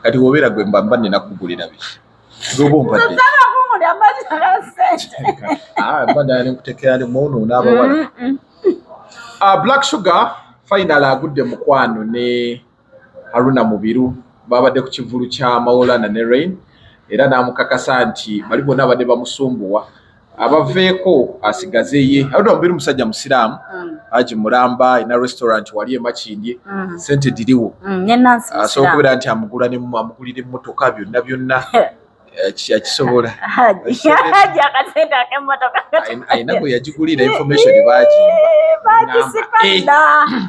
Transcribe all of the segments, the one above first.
kati wobeera gwe mba nina kugulira biki goba ompadde mbadde nkutekera ali muno n'abawala Black Sugar final agudde mukwano ne Haruna Mubiru babadde ku kivulu kya Maulana ne Rain era n'amukakasa nti bali bonna abadde bamusumbuwa abaveeko asigaze ye Haruna Mubiru musajja musiraamu Haji Mulamba ina restaurant wali e Makindye sente diriwo so okubeera nti amugulire emmotoka byonna kisobola ayina gwe yagigulira information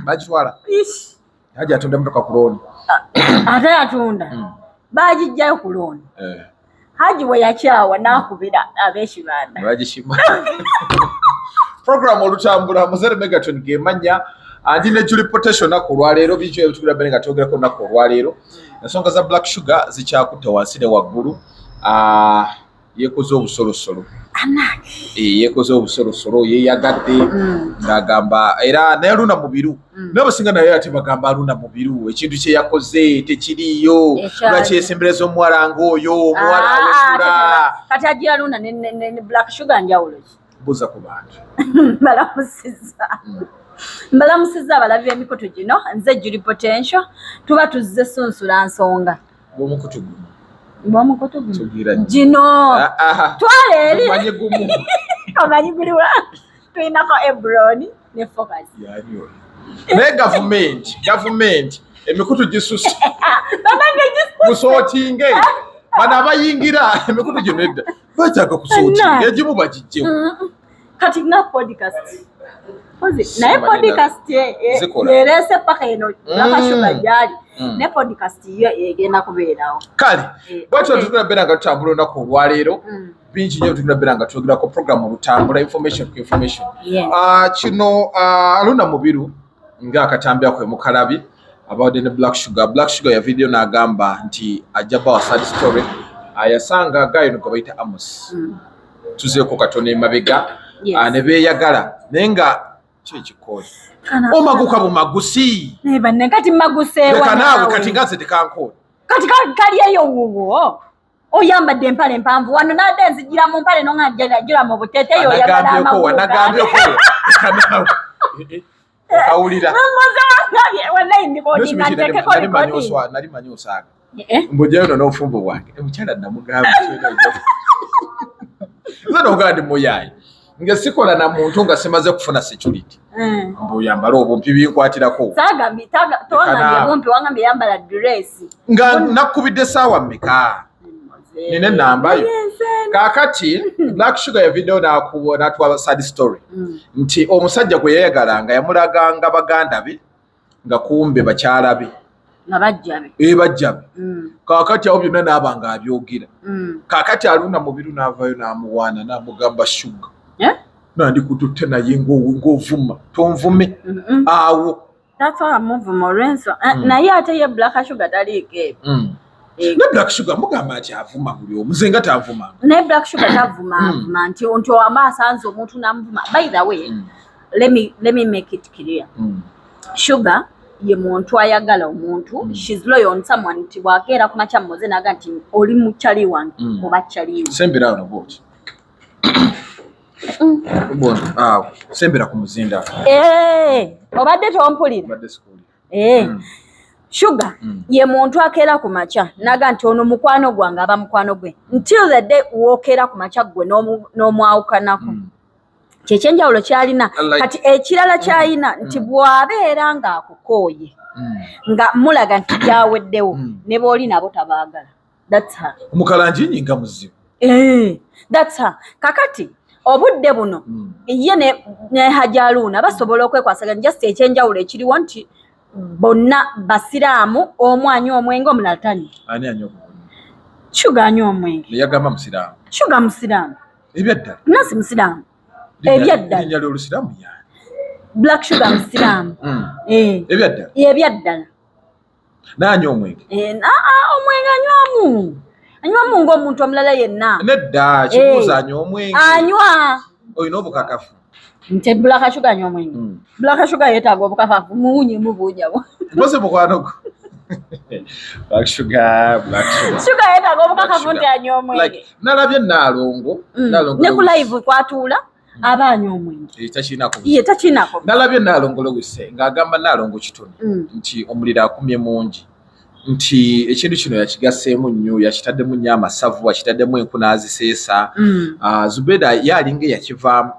bagitwala Haji atunda emmotoka ku looni ate yatunda bagijjayo ku looni Haji we yakyawa n'akubira ab'ekibanda bagishima program olutambula Muzere Megaton gemanya andi ne Julie Potation ku lwaleero bijjo ebitubira bene nga twogerako nako olwaleero ensonga za Black Sugar zikyakutta wansi ne waggulu yekoze obusolosolo yekoze obusolosolo yeyagadde ng'agamba era naye Haruna Mubiru n'abasinga naye ate bagamba Haruna Mubiru ekintu kye yakoze tekiriyo lwaki yesembereza omuwala ng'oyo omuwala awesula kati agira Haruna ne Black Sugar njawulo ki buza ku bantu mbalamusizza abalabi b'emikutu gino nze Julie Potential tuba tuzze sunsula nsonga bw'omukutu guno bw'omukutu gino twale eri omanyi guliwa tulinako Ebron ne Focus naye gavumenti emikutu gisusse musootinge bano abayingira emikutu gino edda bajjaga kusootinga egimu bagijjemu kati na podcast naye podcast yereese paka eno Black Sugar gyali ne podcast yo egenda kubeerawo kale bwatyo tutula beera nga tutambula olunaku olwaleero bingi nnyo tutula beera nga twogerako program olutambula information ku information kino Haruna Mubiru ng'akatambira kwe mukalabi abawadde ne Black Sugar ya video n'agamba nti ajja bawa sad story yasanga gayo no gabayita Amos tuzeeko katono emabega ne beeyagala naye nga kyekikole omaguka bumagusi banne kati maguseewa leka naawe kati ngaze tekankola kati kaliyeyo wuwo oyambadde empale empanvu wano nadde nzigira mu mpale nongagira mu buteteyo oyagala amagulu wanagambyeko kanaawe okawulira nali manyi osaaga mbujjayo n'obufumbo bwange omukyala namugamba nogamba ndi muyaayi nga sikola na muntu nga simaze kufuna security mbuyambala obumpi binkwatirako bumpi wangambye yambala dress nga nakubidde saawa mmeka nine nambayo kakati Black Sugar ya video n'atuwa sad story nti omusajja gwe yayagalanga yamulaganga baganda be nga kumbe bakyala be bajjabe kakati awo byonna naabanga abyogera kakati Haruna Mubiru n'avaayo n'amuwaana n'amugamba Sugar nandikututte naye ng'ovuma tonvume awo naye ate ye Black Sugar taliiko ne Black Sugar mugamba nti avuma buli omu nze nga tavuma naye Black Sugar tavuma nti amaaso anze omuntu n'amuvuma by the way let me make it clear Sugar ye muntu ayagala omuntu she's loyal on someone nti bwakeera ku makya mmoze naga nti oli mukyali wange oba kyaliwe sembera ono bwoti sembera ku muzinda obadde tompulira Sugar ye muntu akeera ku makya naga nti ono mukwano gwange aba mukwano gwe until the day wokeera ku makya gwe n'omwawukanako kyekyenjawulo kyalina kati ekirala kyalina nti bw'abeera ng'akukooye nga mulaga nti gyaweddewo ne booli nabo tabaagala that's her omukalanji nyinga muzibu that's her kakati obudde buno ye ne Hajaluna basobola okwekwasaganya just ekyenjawulo ekiriwo nti bonna basiraamu omu anywa omwenge omulala tanywa ani anywa Sugar anywa omwenge yagamba musiraamu Sugar musiraamu ebyaddala nasi musiraamu ebyaddala olusiraamu yani Black Sugar musiraamu ebyaddala n'anywa omwenge omwenge anywamu ng'omuntu omulala yenna nedda kibuuza anywa omwenge anywa olina obukakafu nti Black Sugar anywa omwenge Black Sugar yeetaaga obukakafu muwunye mubuunyabo mpoze mukwano gwo Black Sugar. Sugar yetaga obukakafu nti anywa omwenge. Like nalabye Nalongo. Ne ku live kwatuula aba anywa omwenge. Takinako. Nalabye Nalongo Lewise ng'agamba Nalongo kitone nti omuliro akumye mungi. Nti ekintu kino yakigaseemu nnyo yakitaddemu nnyo amasavu akitaddemu enku n'aziseesa. Zubeda yalinga yakivaamu.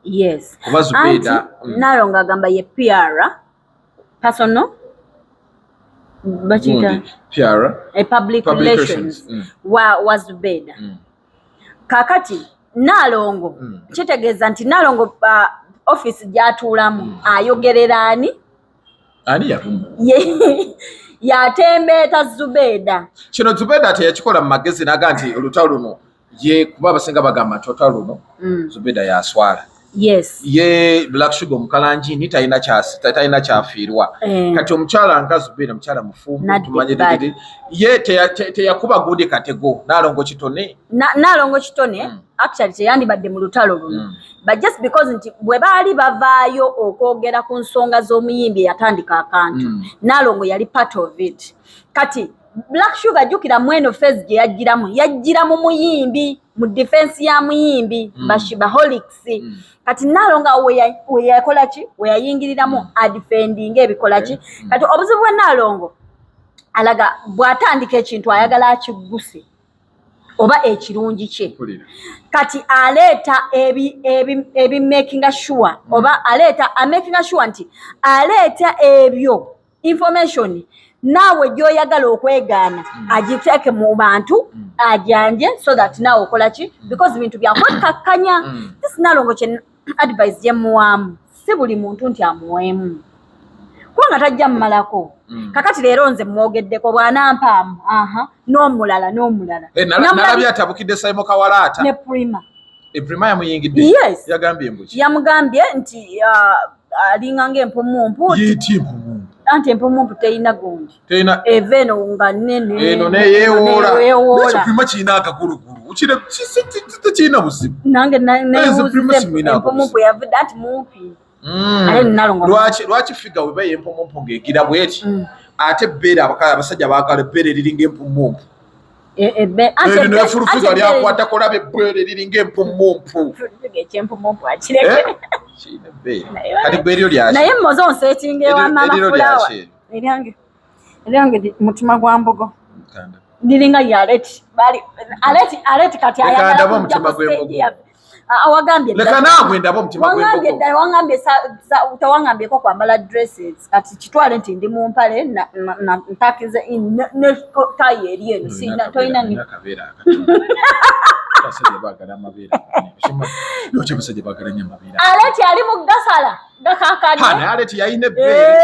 Yes. Kuba Zubeda Nalongo agamba ye PR personal bachita PR a public relations wa Zubeda. Kakati Nalongo kitegeeza nti Nalongo office gyatuulamu ayogerera ani yavumu yatembeeta Zubeda. Kino Zubeda teyakikola mu magezi naga nti olutalo luno ye kuba abasinga bagamba nti olutalo luno Zubeda yaswala. Yes. Ye Black Sugar omukalanji ni talina kyafiirwa. Kati omukyala nga Zubeda mukyala mufumbu tumanyirire ye teyakuba gundi katego Nalongo kitone. Nalongo kitone actually teyandibadde mu lutalo luno. But just because nti bwe baali bavaayo okwogera ku nsonga z'omuyimbi yatandika akantu Nalongo yali part of it. Kati Black Sugar jukira mweno phase gye yajjiramu muyimbi mu defense ya muyimbi Bashibaholics. Kati Nalongo we yakola ki we yayingiriramu adefending ebikola ki. Kati obuzibu bwa Nalongo alaga bw'atandika ekintu ayagala akiguse oba ekirungi kye. Kati aleeta ebi making sure oba aleeta making sure nti aleeta ebyo information naawe gyoyagala okwegaana agiteeke mu bantu ajanje so that naawe okola ki because bintu byakwekakkanya. This Nalongo kye advice gye muwaamu si buli muntu nti amuweemu kubanga tajja mmalako. Kakati leero nze mwogeddeko bw'anampaamu n'omulala nalabye atabukidde Simon Kawalaata ne Prima. Prima yamuyingidde. Yes. Yagambye embuki yamugambye nti alinga ng'empumumpu yeti empumumpu anti empumumpu teyina gundi teyina eveno nga nnene eno neyeewoola Prima kiina akagulugulu kiina buzibu nange empumumpu yavudde anti mumpi. Lwaki figa weba yempumumpu ng'egira bweti ate ebbeere abasajja baagala ebbeere eriringa empumumpu. Efulufiga lyakwata kulaba ebbeere eriringa empumumpu. Kati gwe eryo lyaki naye mmoze onseetinga ewa Mama Fulawa eryange mutima gwa mbogo liringa yaleti aleti kati ayagala omutima gw'embogo. Awagambye leka naawe ndaba omutima gw'embogo. Wangambye tawangambyeko kwambala dresses kati kitwale nti ndi mu mpale ntakize ne tayi eri eno sina toyina ni aleti ali mu gasala gakakadde aleti yayina ebbeere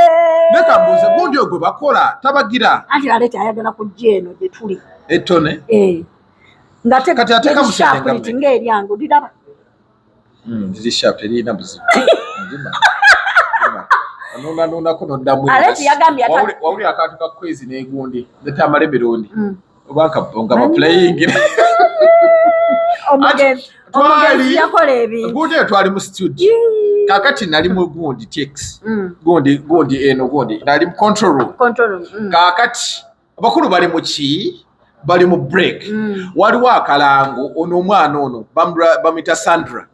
nekambuuze gundi ogwe bakola tabagira anti aleti ayagala kujja eno gye tuli ettone kati ateeka mushakuliti ng'eryange oliraba ziri sharp erina buzibu nunako noddamu wawulira akantu ka kwezi n'egundi netamala emirundi oba nga baplaying omugenzi yakola ebintu gundi eyo twali mu studio kakati nali mu gundi tx gundi eno gundi nali mu control room kakati abakulu bali mu ki bali mu break waliwo akalango ono omwana ono bamita Sandra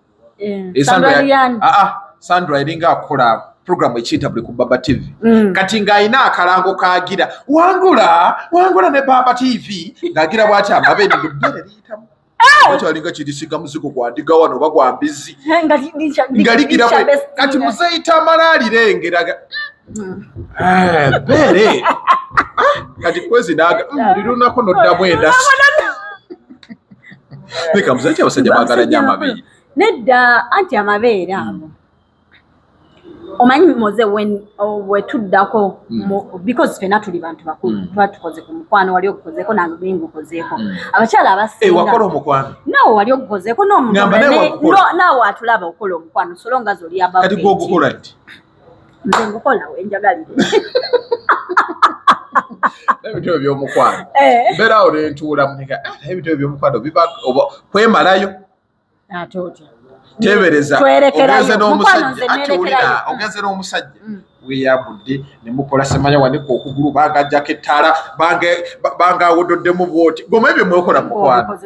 Sandra eringa akola program ekiyita buli ku Baba TV kati ng'ayina akalango kaagira wangula ne Baba TV ng'agira bw'ati amabeere ebbere liyitamu akyalinga kirisiga muzigo gwandiga wano oba gwa mbizi nga ligira bwe kati muzeyita amalaalirengeraga bbeere kati kwezi naga lirunako noddamu endasi leka muzeki abasajja baagala nnyo amabeere nedda anti amabeere abo omanyi moze wetuddako because fena tuli bantu bakulu twatukoze ku mukwano wali okukozeeko nange bwingi okozeeko abakyala abasinga wakola omukwano naawe wali okukozeeko naawe atulaba okukola omukwano solonga zoli aba kati gwogukola nti nze ngukola wenjagalire ebitabo by'omukwano mbeera awo nentuulamu ebitabo by'omukwano biba kwemalayo ate otya tebereza ogeze n'omusajja weyabudde ne mukola semanya wanika okugulu bagajjako ettaala banga awododdemu bwoti goma ebyo mwekola mukwano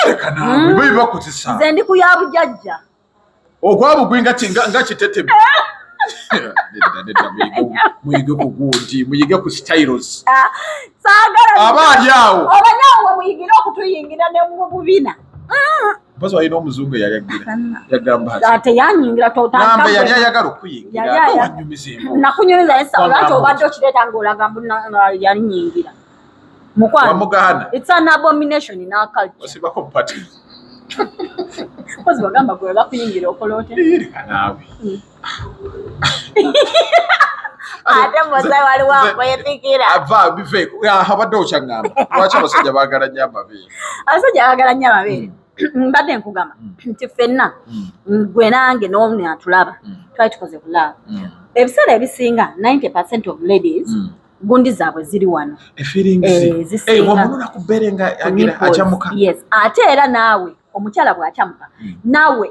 leka naawe bwe bibakozesa nze ndi ku ya bujajja ogwabugwi nga kiteteme nedda muyige ku gundi muyige ku styles abaali awo obanyawo muyigire okutuyingira ne mu bubina mpazi walina omuzungu yagamba ate yanyingira nambe yali ayagala okuyingira wanyumizeemu nakunyumiza lwaki obadde okireeta ngaolaga yanyingira wamugaana it's an abomination in our culture osibako mpati kozi bagamba gwe bakuyingira okola otya leka naawe ate mwozayi waliwo akwepikira ava biveeko abadde okyaŋŋamba lwaki abasajja baagala nnyo amabeere abasajja baagala nnyo amabeere mbadde nkugamba nti ffenna gwe nange n'omu atulaba twali tukoze kulaba ebiseera ebisinga 90% of ladies gundi zaabwe ziri wano wamunula ku bbeere nga agira akyamuka ate era naawe omukyala bw'akyamuka naawe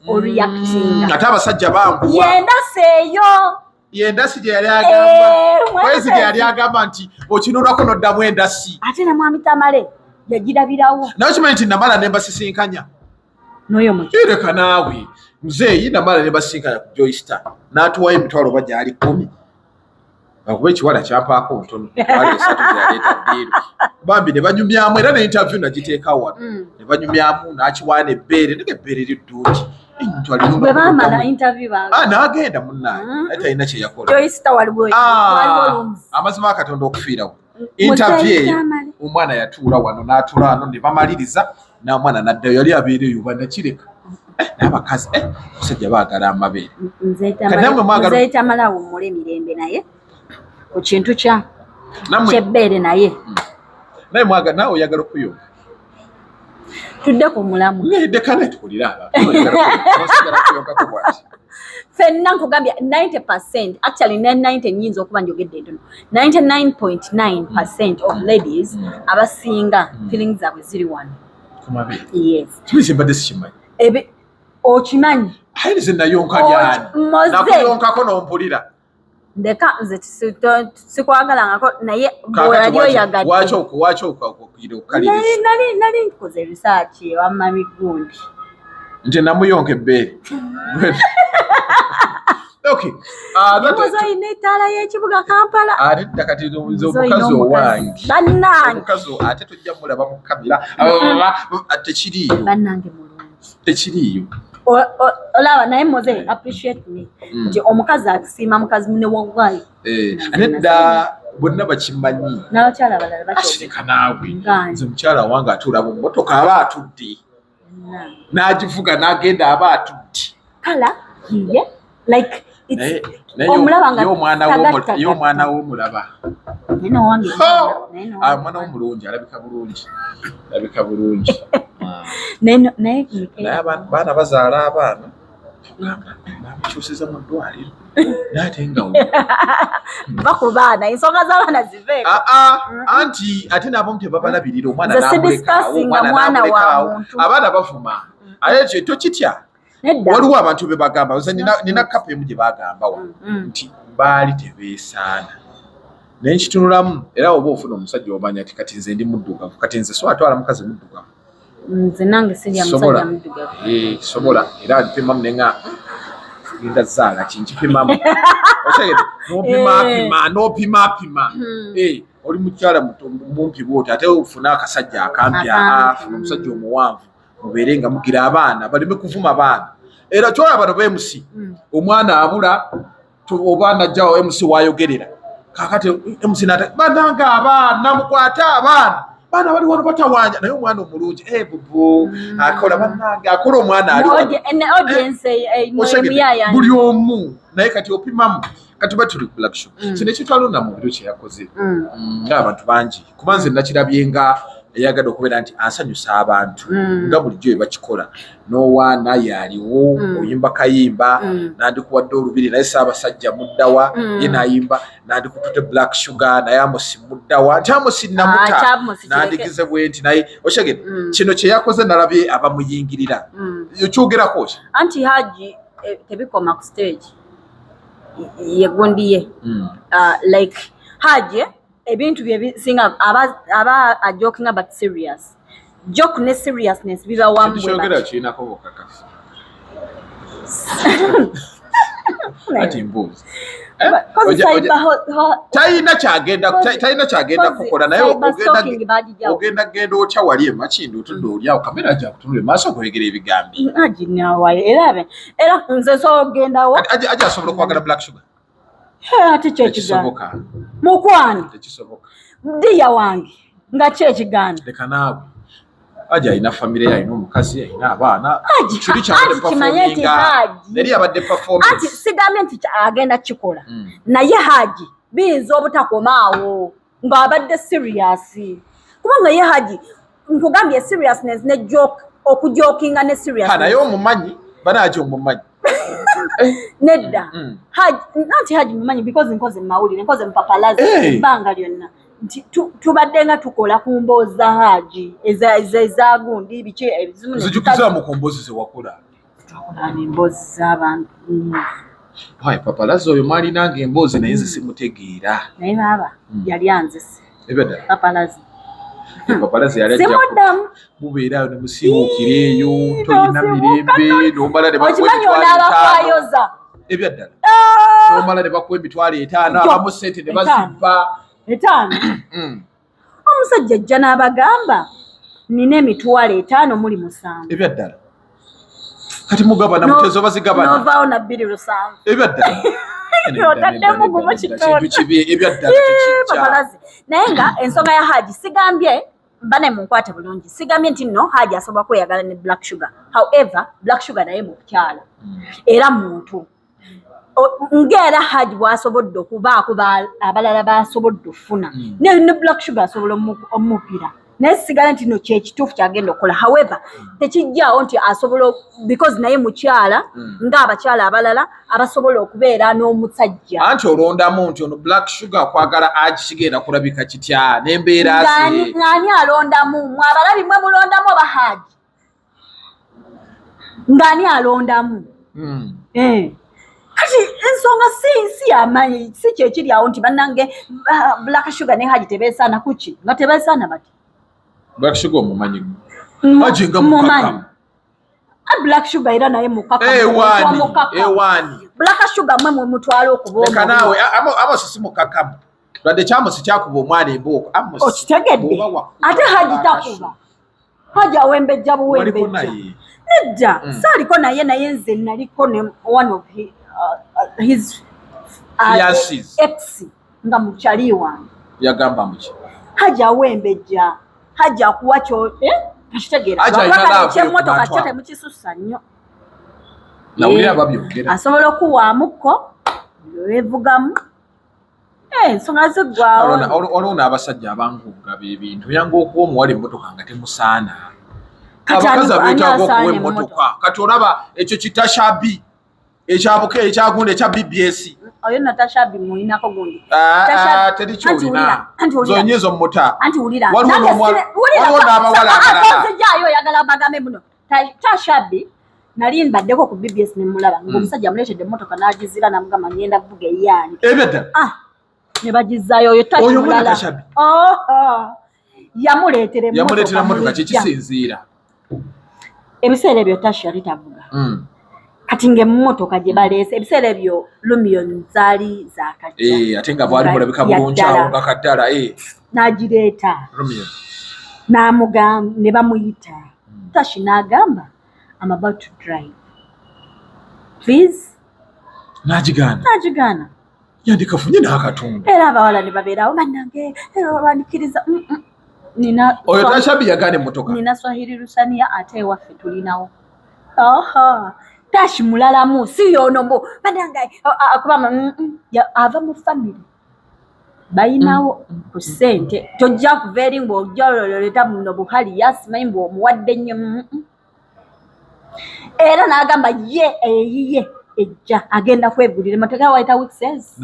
oluyakitinga ate abasajja banguwa yendaseeyo yendasi gye yali agamba kwezi gye yali agamba nti okinulwako n'oddamu endasi ate namwami Tamale yagirabirawo nawe kimanyi nti namala ne mbasisinkanya n'oyo mukyala leka naawe muzeeyi namala ne mbasisinkanya ku Joystar n'atuwayo emitwalo oba gyali 10 akuba ekiwala kyampaako ntono wali esatu zeyaleeta bbiiru bambi ne banyumyamu era ne interview nagiteeka wano ne banyumyamu n'akiwaana ebbeere nega ebbeere liddungi bwe baamala interview n'agenda munnaye ate alina kye yakola Joystar waliwo amazima akatonda okufiirawo interview eyo omwana yatuula wano n'atuula wano ne bamaliriza n'omwana n'addayo yali abeera eyo banakireka n'abakazi omusajja baagala amabeere nze Tamala awummula emirembe naye ku kintu kyebbeere naye nawe oyagala okuyonga tudde ku mulamu dekana tukulira ffenna nkugambya 90% actually 90 nyinza okuba njogedde ntono 99.9% of ladies abasinga feelings zaabwe ziri wano yes kimbadde sikimanyi okimanyi aye nze nayonka lyani nakuyonkako n'ompulira ndeka nze sikwagalangako naye bw'olali oyagadde waki okugira okukaliriza nali nkoze research ewamma migundi nti namuyonka ebbeere omukazi olina ettaala y'ekibuga Kampala ate ddakati omukazi owange omukazi ate tojja mulaba mu kamera tekiriiyo bannange mulungi tekiriiyo olaba naye moze appreciate me nti omukazi akisiima mukazi mune wawaayi nedda bonna bakimanyi n'abakyala balala basirika naawe nze mukyala wange atuula mu mmotoka aba atudde n'agivuga n'agenda aba atudde kala ye like ye omwana w'omulaba omwana w'omulungi alabika bulungi naye baana bazaala abaana bamukyusiza mu ddwaliro naate nga baku baana ensonga z'abaana ziveeko anti ate n'abamu tebabalabirira omwana n'amulekaawo abaana bavuma aye tokitya waliwo abantu be bagamba nina kapa emu gye bagamba wa nti baali tebeesaana naye nkitunulamu era oba ofuna omusajja omanya ti kati nze ndi muddugavu kati nze so atwala mukazi muddugavu nze nange sirya musajja muddugavu sobola era npimamu nenga genda zaala kinkipimamu n'opimapima oli mukyala mumpi bwoti ate ofuna akasajja akampya funa omusajja omuwanvu mubeere nga mugira abaana baleme kuvuma baana era kyolaba bano bemusi omwana abula oba najjawo emusi wayogerera kakati emusi banange abaana mukwate abaana baana bali wano batawanja naye omwana omulungi bubu akola bannange akola omwana buli omu naye kati opimamu kati ba tuli ku Black Show kino ekitwalonda mu biro kye yakoze ng'abantu bangi kuba nze nakirabye nga eyagadde okubeera nti asanyusa abantu nga bulijjo bwe bakikola n'owaana yaliwo oyimba kayimba nandikuwadde olubiri naye Ssaabasajja muddawa ye nayimba nandikutute Black Sugar naye Amosi muddawa nti Amosi namuta nandigize bwe nti naye okyegedde kino kye yakoze nalabye abamuyingirira kyogerako anti Haji tebikoma ku stage yegundiye like Haji ebintu bye singa aba a joking about serious joke ne seriousness biba wamwe tushogera china ko bokakasi ati mbuzi taina kyagenda kukola naye ogenda otya wali emakindu otudde olyawo kamera gyakutunule maaso kwegera ebigambi era nze so ogendawo aja asobola okwagala black sugar ate kyekisoboka mukwano tekisoboka ddiya wange nga kyekigaana leka naawe aja alina famire alina omukazi alina abaana kiri kyabadde abadde performance anti sigambye nti agenda kikola naye Haji biyinza obutakomaawo ng'abadde serious kubanga ye Haji nkugambye seriousness ne joke okujokinga ne serious naye omumanyi banaje omumanyi nedda Haji nanti Haji mumanyi because nkoze mawulire nkoze mpapalazi ebbanga lyonna tubadde nga tukola ku mboozi za Haji ezagundi biki ebizimu zijukiza mu kombozi ze wakula emboozi z'abantu papalazi oyo mwali nange emboozi naye nze simutegeera naye baba yali anzise ebedda papalazi yali simuddamu mubeerayo ne musibuukireeyo tolina mirembe n'omala ne bakwayoza ebyaddala n'omala ne bakuwa emitwalo 5 abamu sente ne bazibba 5 omusajja ajja n'abagamba nina emitwalo 5 muli 7 ebyaddala kati mugabana mutezo bazigabana novaawo na 2.7 ebyaddala otaddemu gumu kitono papalazi naye nga ensonga ya Haji sigambye bane munkwate bulungi sigambye nti nno Haji asobola kweyagala ne black sugar however black sugar naye mukyala era muntu ngera Haji bwasobodde okubaako abalala basobodde okufuna ne black sugar asobola omupira naye sigala nti no kyekituufu kyagenda okukola however tekijjaawo nti asobola because naye mukyala ng'abakyala abalala abasobola okubeera n'omusajja anti olondamu nti ono black sugar kwagala Haji kigenda kulabika kitya n'embeera ze ng'ani alondamu mwe abalabi mwe mulondamu oba Haji ng'ani alondamu kati ensonga si amanyi si kyekiri awo nti bannange black sugar ne Haji tebeesaana kuki nga tebeesaana bati black sugar omumanyi Haji nga mukakamu black sugar era naye mukakamu ewani black sugar mwe mutwala okubooma leka naawe Amosi si mukakamu lwadde Kyamosi kyakuba omwana embooko okitegedde ate Haji takuba Haji awembejja buwembejja nedda saaliko naye nze naliko ne one of his ex nga mukyali wange yagamba muki Haji awembejja Haji akuwa kyo akitegeera kyemmotoka kyo temukisussa nnyo nawulira babyogera asobola okuwaamuko weevugamu ensonga zeggwawo waliwo n'abasajja abangunga b'ebintu oyanga okuwa omuwala emmotoka nga temusaana Kati abakazi abeetaaga okuwa ani emmotoka kati olaba ekyo kitashabi ekyabuke ekyagunda ekya BBS oyo natashabi mulinako gundi teri kyolina zonyizo muta anti wulira waliwo n'abawala abalala oyagala bagambe muno tashabi nali mbaddeko ku BBS ne mulaba ng'omusajja amuleetedde emmotoka n'agizira namugamba ngenda kuvuga eyange ebedda ne bagizaayo oyo mulala yamuleetera emmotoka kyekisinziira ebiseera ebyo Tasha yali tavuga kati ng'emmotoka gye baleese ebiseera ebyo Lumion zaali zaakajja ate nga bwali mulabika bulungi awo nga kaddala n'agireeta Lumion n'amugamba ne bamuyita Tashi n'agamba I'm about to drive please n'agigaana yandikafunye n'akatundu era abawala ne babeerawo bannange bandikiriza oyo Tashabi yagaana emmotoka nina Swahili Lusania ate ewaffe tulinawo Tashi mulalamu si yonomo bannange kubanga ava mu family bayinawo ku ssente tojja kuva eri ng'ojja ololeta muno buhali yasimanyi mbu omuwadde nnyo era n'agamba eyiye ejja agenda kwegulira emotoka wayita Wixes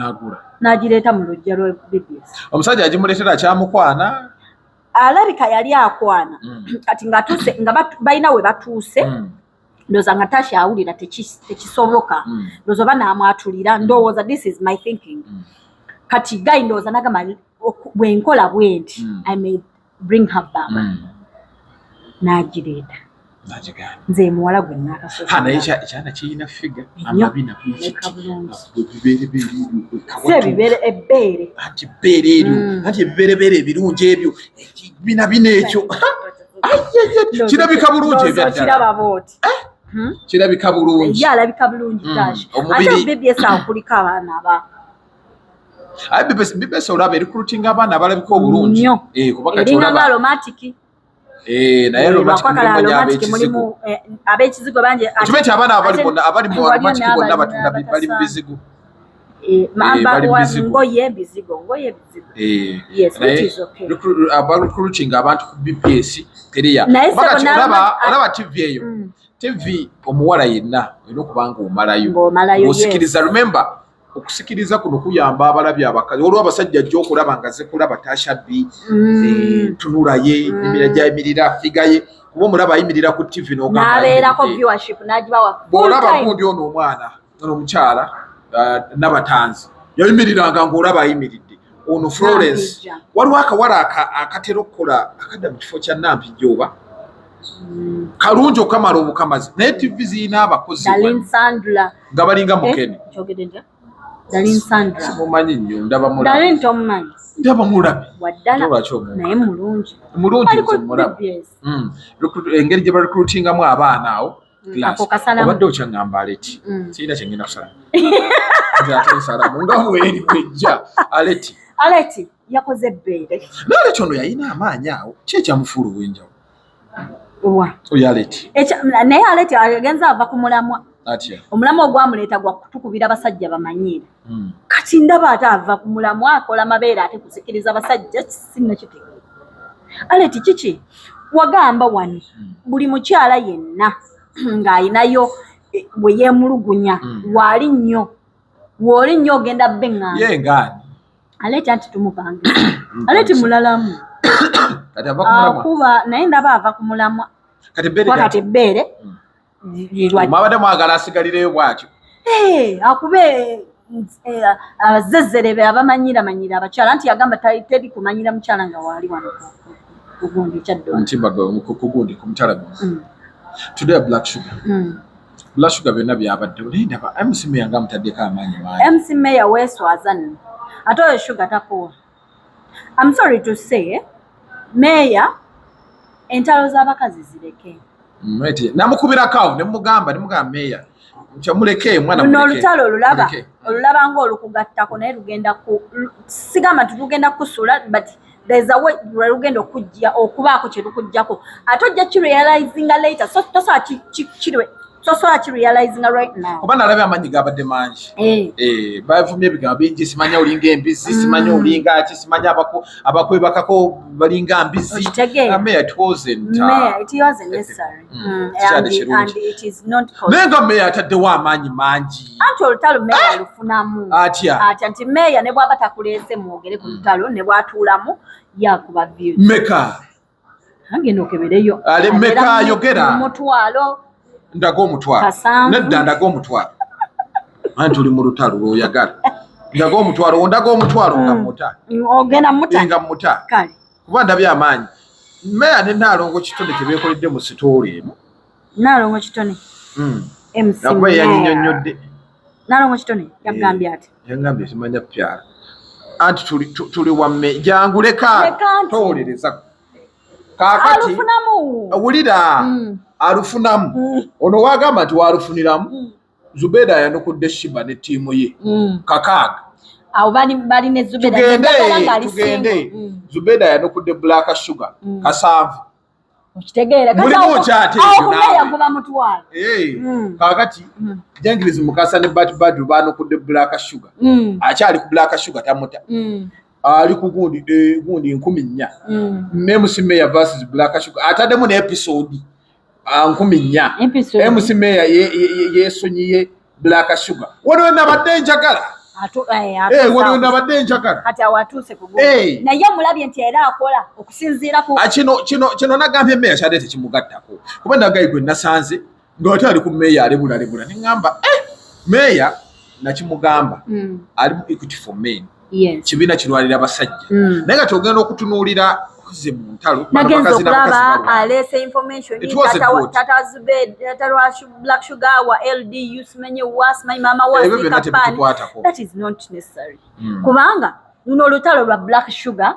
n'agireeta mu lujja lwe BBS omusajja agimuleetera kyamukwana alabika yali akwana kati ng'atuuse nga balina we batuuse ndoza nga takyawulira tekisoboka ndoza oba naamwatulira ndowooza this is my thinking kati Guy ndowooza nagamba bwenkola bwenti I may bring her back nagireeta nze muwala gwe naye ekyana kirina figa ebbeere anti ebbeere eryo anti ebibeerebeere ebirungi ebyo bina ekyo kirabika bulungi ebyakiraba booti kirabika bulungi ye alabika bulungi tashi ate BBS akuliko abaana BBS olaba erikulutinga abaana abalabika obulungi kuba kati olaba aromatiki naye aromatiki mulimu ab'ekizigo bangi kimanyi abaana abali mu aromatiki bonna batunda bali mu bizigo ngoye bizigo yes which is okay recruiting abantu ku BBS teriya bakati olaba TV eyo TV omuwala yenna olina okubanga omalayo osikiriza remember okusikiriza kuno kuyamba abalabi abakazi olwo abasajja jjo okulaba nga zekulaba tashabbi tunulaye emira gyayimirira figaye kuba omulaba ayimirira ku TV n'abeerako viewership n'agibawa bw'olaba gundi ono omwana ono omukyala n'abatanzi yayimiriranga ng'olaba ayimiridde ono Florence waliwo akawala akatera okukola akadda mu kifo kya Nampijjoba kalungi okamala obukamazi naye TV zirina abakozi nga balinga mukene simumanyi nnyo ndaba mulabi naye mulungi engeri gye barecruitingamu abaana awo obadde okyaŋŋamba Aleti sirina kyengenda kusala ate nsalamu nga bweri kwejja Aleti yakoze ebbeere naye Aleti ono yalina amaanyi awo ki ekyamufuula ow'enjawulo oyo Aleti naye Aleti agenza ava ku mulamwa omulamwa ogwamuleeta gwa kutukubira abasajja bamanyire kati ndaba ate ava ku mulamwa akola mabeere ate kusikiriza abasajja sinna kitegeera Aleti kiki wagamba wano buli mukyala yenna ng'ayinayo bwe yeemulugunya waali nnyo ogenda beŋŋaana ye ngaani Aleti anti tumupange Aleti mulalamu akuba naye ndaba ava ku mulamwa kati ebbeere mwabadde mwagala asigalireyo bwatyo akube abazezzerebe abamanyira abakyala anti yagamba teri kumanyira mukyala nga waali wano kugundi kugundi ku mukyala today Black Sugar byonna byabadde naye ndaba MC Meya nga amutaddeko amaanyi MC Meya weeswaza nno ate oyo Sugar takuwa I'm sorry to say Meya entalo z'abakazi zireke namukubirako awo nemugamba Meya kyamuleke mwana muleke olutalo olulaba ng'olukugattako naye lugenda sigamba nti lugenda kusula but there's a way lugenda okubaako kye lukuggyako ate ojja kirealizinga later sosobola kirealizinga right now oba nalabye amaanyi gabadde mangi bavumye ebigambo bingi simanya olinga embizzi simanya olinga ki simanya abakwebakako balinga mbizi Meya it wasn't necessary and it is not naye nga Meya ataddewo amaanyi mangi anti olutalo Meya lufunamu atya anti Meya ne bw'aba takuleese mwogere ku lutalo ne bw'atuulamu yakuba views meka agenda okebereyo ale meka ayogera omutwalo ndaga omutwalo nedda ndaga omutwalo anti oli mu lutalo lwoyagala ndaga omutwalo ondaga omutwalo nga muta ogenda muta kale kuba ndabye amaanyi Meya ne Naalongo Kitone tebeekoledde mu sitooli emu Naalongo Kitone nakuba yanyinyonnyodde Naalongo Kitone yagambye ati yagambye simanya pyala anti tuli wamme janguleka towolereza kakati wulira alufunamu ono wagamba nti walufuniramu Zubeda yanukudde Shiba ne ttiimu ye kakaaga awo bali ne tugende Zubeda yanukudde Black Sugar kasanvu okitegeera yagoba mutwalo kakati Jangirizi Mukasa ne Badru banukudde Black Sugar akyali ku Black Sugar tamuta ali ku gundi 4,000 ne MC Meya versus Black Sugar ataddemu ne episode 4,000 MC Meya yesonyiye Black Sugar waliwo nabadde njagala waliwo nabadde njagala kati awatuuse ku gundi naye mulabye nti era akola okusinziira ku kino nagambye Meya kyadde tekimugattako kuba nagayi gwe nasanze ng'ate ali ku meeya alebula neŋŋamba meeya nakimugamba ali mu Equity for Men kibiina kirwanira abasajja naye nga togenda okutunuulira ze mu ntalo nagenza okulaba aleese information tata lwa Black Sugar wa LDU simenye simanyi mama wa Sikapani that is not necessary kubanga luno olutalo lwa Black Sugar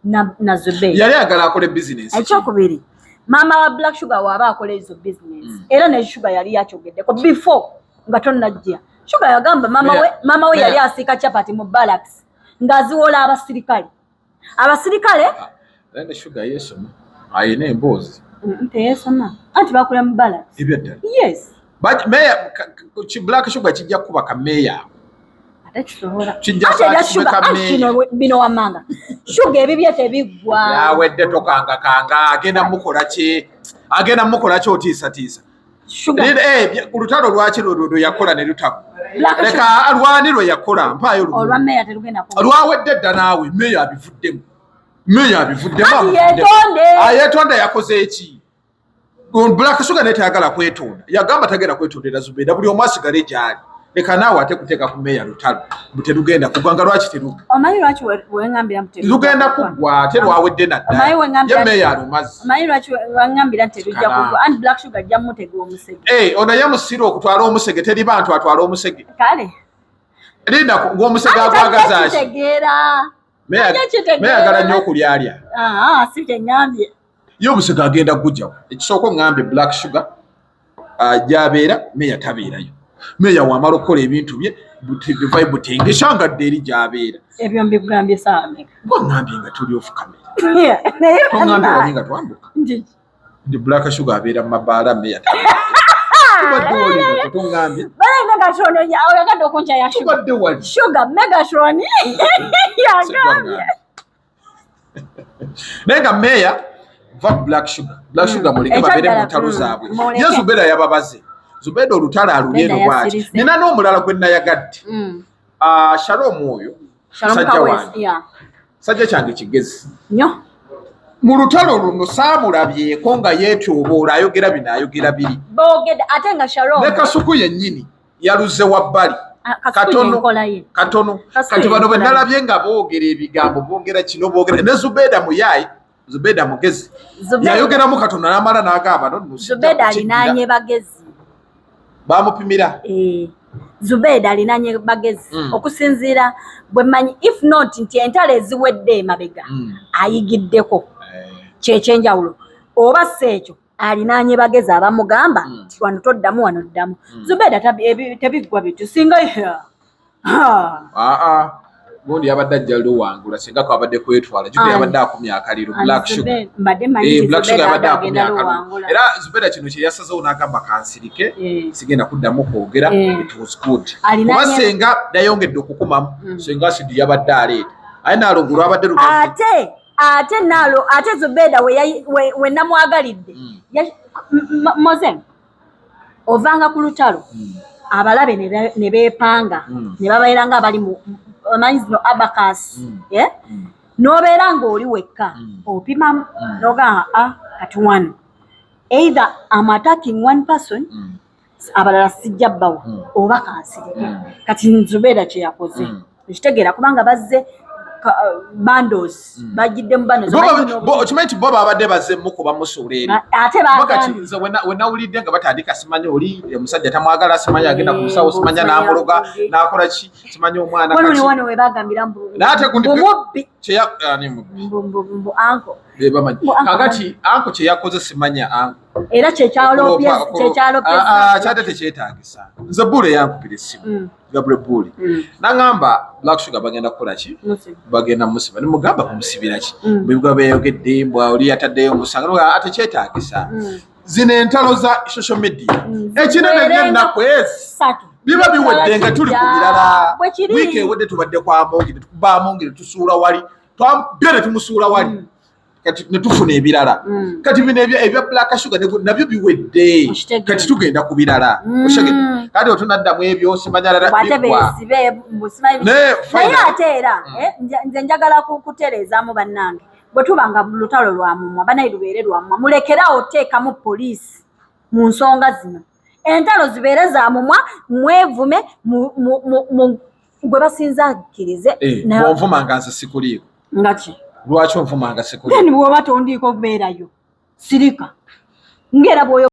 na Zubeda yali agala akole business ekyokubiri mama wa Black Sugar waba akola ezo business era ne Sugar yali yakyogeddeko before nga tonnajja Sugar yagamba mama we yali asiika chapati mu barracks ng'aziwola abasirikale ne Sugar yesoma ayina emboozi teyesoma anti bakola mu barracks ebyadda yes but meya Black Sugar kijja kuba ka meya atakisobola bino wamanga Sugar ebibye tebiggwa yawedde tokanga agenda mukola ki otiisatiisa olutalo lwaki lwo yakola ne lutako leka alwani lwe yakola mpaayo lwawedde dda naawe meya abivuddemu yeetonda yakoze eki Black Sugar naye tayagala kwetonda yagamba tagenda kwetondera Zubeda buli omu asigale gyali leka naawe ate kuteeka ku meya lutalo buterugenda kugwanga lwaki terugwa omanyi lwaki wengambira lugenda kuggwa ate lwawedde nadda ye meya alumazi omanyi lwaki wengambira nti terujja kuggwa anti Black Sugar ajja mutega omusege ono ye musire okutwala omusege teri bantu atwala omusege kale linda ng'omusege agwagaza ki meya agala nnyo okulyalya si kyeŋŋambye ye omusege agenda gujjawo ekisooka oŋŋambye Black Sugar gy'abeera meya tabeerayo meya wamala okukola ebintu bye butengesha ngadde eri gy'abeera ebyo mbigambye saameka oŋŋambye nga tuli off camera oŋŋambye wali nga twambuka ndi Black Sugar abeera mu mabaala meya oyagadde okunca ya Sugar Megatron yagambye naye nga meya va Black Sugar muleke babeere mu ntalo zaabwe ye Zubeda yababaze Zubeda olutalo alulye lwaki nina n'omulala gwe nayagadde Shalom oyo sajja wange sajja kyange kigezi nnyo mu lutalo luno saamulabyeko nga yeetyoboola ayogera bino ayogera biri boogedde ate nga Shalom ne Kasuku yennyini yaluze wabbali katono kati bano bwe nalabye nga boogera ebigambo boogera kino boogera ne Zubeda muyaayi Zubeda mugezi yayogeramu katono n'amala n'agamba Zubeda alinaanye bagezi bamupimira Zubeda alinaanye bagezi okusinziira bwe mmanyi if not nti entalo eziwedde emabega ayigiddeko kyekyenjawulo oba si ekyo alinaanye bagezi abamugamba nti wano toddamu wano ddamu Zubeda tebiggwa bityo singa gundi yabadde ajja luwangula singa kwabadde kwetwala jude yabadde akumya akaliro Black Sugar Black Sugar yabadde akumya akaliro era Zubeda kino kye yasazeewo n'agamba kansirike sigenda kuddamu kwogera it was good kuba senga yayongedde okukumamu senga sidi yabadde aleeta aye naalongo lwabadde ate Zubeda we namwagalidde Mozen ovanga ku lutalo abalabe ne beepanga ne babeera nga abali mu amanyi zino abacus n'obeera ng'oli wekka opimamu n'ogamba kati one either I'm attacking one person abalala sijja bbawa oba kansirike kati Zubeda kye yakoze ekitegeera kubanga bazze bandos bagiddemu okimanyi nti bo babadde bazze mukuba musuula eri ate nze we nawulidde nga batandika simanyi oli omusajja tamwagala simanyi agenda ku musawo simanya n'amuloga n'akola ki simanyi omwana wano we bagambira mbumubbi mbu anko kakati anko kye yakoze simanya anko era kyate tekyetaagisa nze bule yankubira essimu gabule bule naŋŋamba Black Sugar bagenda kukola ki bagenda musiba nemugamba kumusibira ki bwebwa beeyogedde mbwa oli yataddeyo omusanga ate kyetaagisa zino entalo za social media ekinene by'ennaku ezi biba biwedde nga tuli ku birala wiiki ewedde tubadde kwa Amongere tukuba Amongere tusuula wali twambye ne tumusuula wali kati netufuna ebirala kati bino ebya Black Sugar nabyo biwedde kati tugenda ku birala kati otunaddamu ebyo simanyalala naye ate era nze njagala kutereezaamu bannange bwe tubanga lutalo lwamumwa banayi lubeere lwamumwa mulekerawo teekamu poliisi mu nsonga zino entalo zibeere za mumwa mwevume gwe basinza akkirize bw'onvuma nga nze sikuliiko ngaki lwaki onvuma nga sikuliiko bwoba tondiiko kubeerayo sirika ngera bwoyo